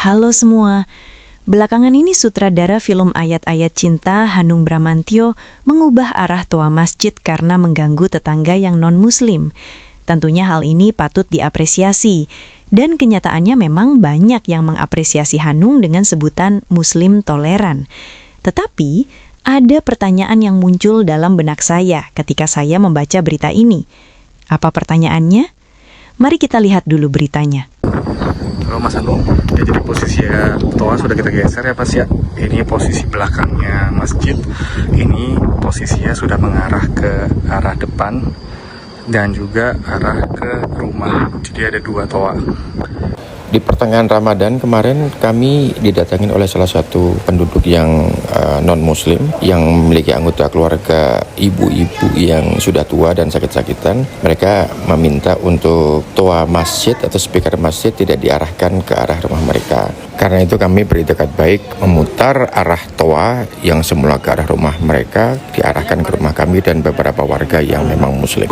Halo semua. Belakangan ini sutradara film ayat-ayat cinta Hanung Bramantyo mengubah arah toa masjid karena mengganggu tetangga yang non-muslim. Tentunya hal ini patut diapresiasi. Dan kenyataannya memang banyak yang mengapresiasi Hanung dengan sebutan muslim toleran. Tetapi ada pertanyaan yang muncul dalam benak saya ketika saya membaca berita ini. Apa pertanyaannya? Mari kita lihat dulu beritanya. Halo Mas Hanung, ya jadi posisi toa sudah kita geser ya Mas ya. Ini posisi belakangnya masjid. Ini posisinya sudah mengarah ke arah depan dan juga arah ke rumah. Jadi ada dua toa. Di pertengahan Ramadan kemarin kami didatangin oleh salah satu penduduk yang non-muslim yang memiliki anggota keluarga ibu-ibu yang sudah tua dan sakit-sakitan. Mereka meminta untuk toa masjid atau speaker masjid tidak diarahkan ke arah rumah mereka. Karena itu kami beritikat baik memutar arah toa yang semula ke arah rumah mereka diarahkan ke rumah kami dan beberapa warga yang memang muslim.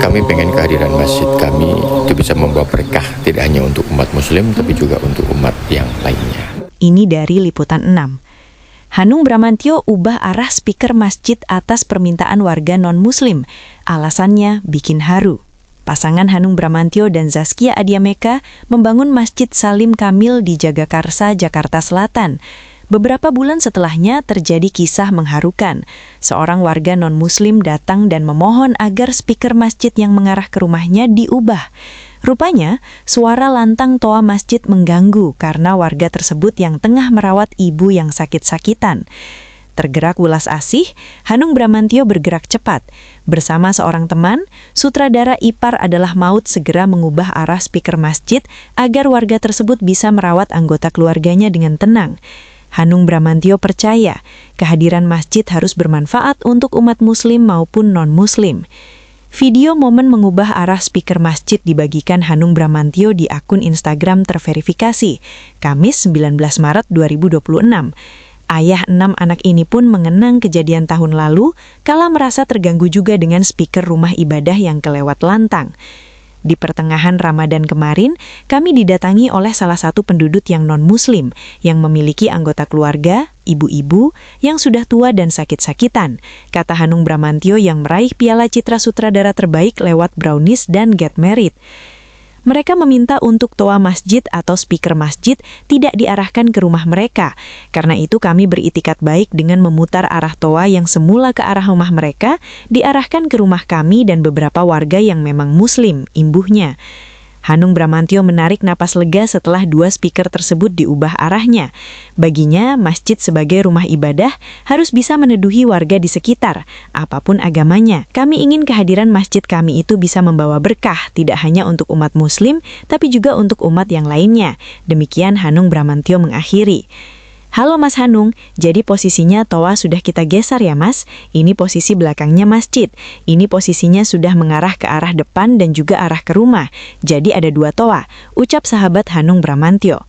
Kami pengen kehadiran masjid kami itu bisa membawa berkah tidak hanya untuk umat muslim tapi juga untuk umat yang lainnya. Ini dari Liputan 6. Hanung Bramantyo ubah arah speaker masjid atas permintaan warga non-muslim. Alasannya bikin haru. Pasangan Hanung Bramantyo dan Zaskia Adiameka membangun Masjid Salim Kamil di Jagakarsa, Jakarta Selatan. Beberapa bulan setelahnya terjadi kisah mengharukan. Seorang warga non-muslim datang dan memohon agar speaker masjid yang mengarah ke rumahnya diubah. Rupanya, suara lantang toa masjid mengganggu karena warga tersebut yang tengah merawat ibu yang sakit-sakitan. Tergerak welas asih, Hanung Bramantyo bergerak cepat. Bersama seorang teman, sutradara ipar adalah maut segera mengubah arah speaker masjid agar warga tersebut bisa merawat anggota keluarganya dengan tenang. Hanung Bramantyo percaya kehadiran masjid harus bermanfaat untuk umat muslim maupun non-muslim. Video momen mengubah arah speaker masjid dibagikan Hanung Bramantyo di akun Instagram terverifikasi, Kamis 19 Maret 2026. Ayah 6 anak ini pun mengenang kejadian tahun lalu kala merasa terganggu juga dengan speaker rumah ibadah yang kelewat lantang. Di pertengahan Ramadan kemarin, kami didatangi oleh salah satu penduduk yang non-muslim yang memiliki anggota keluarga, ibu-ibu, yang sudah tua dan sakit-sakitan, kata Hanung Bramantyo yang meraih piala citra sutradara terbaik lewat Brownies dan Get Married. Mereka meminta untuk toa masjid atau speaker masjid tidak diarahkan ke rumah mereka. Karena itu kami beritikat baik dengan memutar arah toa yang semula ke arah rumah mereka, diarahkan ke rumah kami dan beberapa warga yang memang muslim, imbuhnya. Hanung Bramantyo menarik napas lega setelah dua speaker tersebut diubah arahnya. Baginya, masjid sebagai rumah ibadah harus bisa meneduhi warga di sekitar, apapun agamanya. Kami ingin kehadiran masjid kami itu bisa membawa berkah, tidak hanya untuk umat muslim, tapi juga untuk umat yang lainnya. Demikian Hanung Bramantyo mengakhiri. Halo Mas Hanung, jadi posisinya toa sudah kita geser ya Mas? Ini posisi belakangnya masjid. Ini posisinya sudah mengarah ke arah depan dan juga arah ke rumah. Jadi ada dua toa, ucap sahabat Hanung Bramantyo.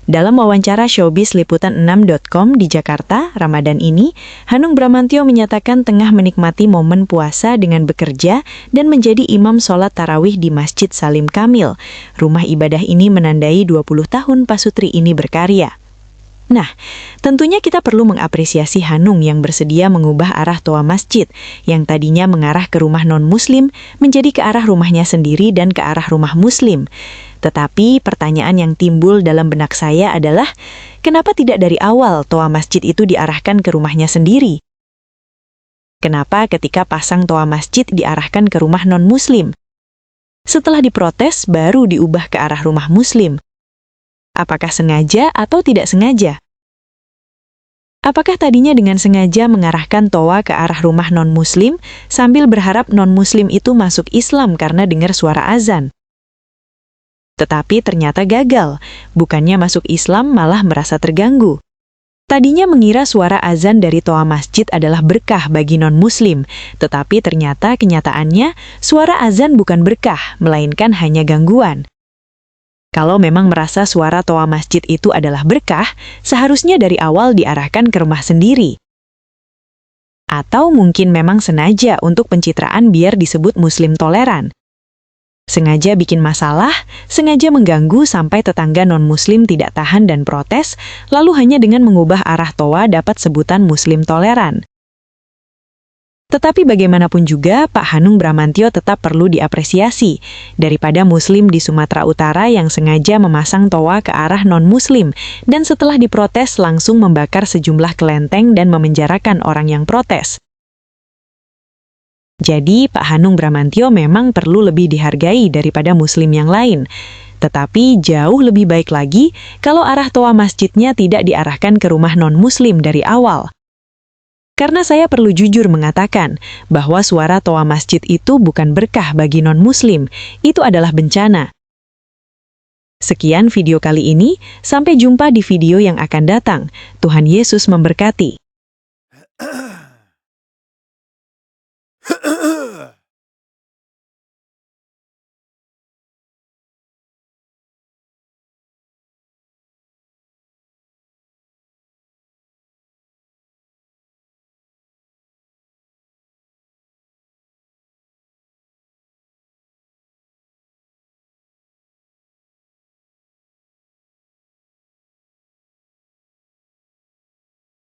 Dalam wawancara showbiz liputan6.com di Jakarta, Ramadan ini, Hanung Bramantyo menyatakan tengah menikmati momen puasa dengan bekerja dan menjadi imam sholat tarawih di Masjid Salim Kamil. Rumah ibadah ini menandai 20 tahun pasutri ini berkarya. Nah, tentunya kita perlu mengapresiasi Hanung yang bersedia mengubah arah toa masjid yang tadinya mengarah ke rumah non-muslim menjadi ke arah rumahnya sendiri dan ke arah rumah muslim. Tetapi pertanyaan yang timbul dalam benak saya adalah, kenapa tidak dari awal toa masjid itu diarahkan ke rumahnya sendiri? Kenapa ketika pasang toa masjid diarahkan ke rumah non-muslim? Setelah diprotes, baru diubah ke arah rumah muslim. Apakah sengaja atau tidak sengaja? Apakah tadinya dengan sengaja mengarahkan toa ke arah rumah non-muslim sambil berharap non-muslim itu masuk Islam karena dengar suara azan? Tetapi ternyata gagal, bukannya masuk Islam malah merasa terganggu. Tadinya mengira suara azan dari toa masjid adalah berkah bagi non-muslim, tetapi ternyata kenyataannya suara azan bukan berkah, melainkan hanya gangguan. Kalau memang merasa suara toa masjid itu adalah berkah, seharusnya dari awal diarahkan ke rumah sendiri. Atau mungkin memang sengaja untuk pencitraan biar disebut muslim toleran. Sengaja bikin masalah, sengaja mengganggu sampai tetangga non-muslim tidak tahan dan protes, lalu hanya dengan mengubah arah toa dapat sebutan muslim toleran. Tetapi bagaimanapun juga, Pak Hanung Bramantyo tetap perlu diapresiasi daripada muslim di Sumatera Utara yang sengaja memasang toa ke arah non-muslim dan setelah diprotes langsung membakar sejumlah kelenteng dan memenjarakan orang yang protes. Jadi, Pak Hanung Bramantyo memang perlu lebih dihargai daripada muslim yang lain. Tetapi jauh lebih baik lagi kalau arah toa masjidnya tidak diarahkan ke rumah non-muslim dari awal. Karena saya perlu jujur mengatakan bahwa suara toa masjid itu bukan berkah bagi non-muslim, itu adalah bencana. Sekian video kali ini, sampai jumpa di video yang akan datang. Tuhan Yesus memberkati.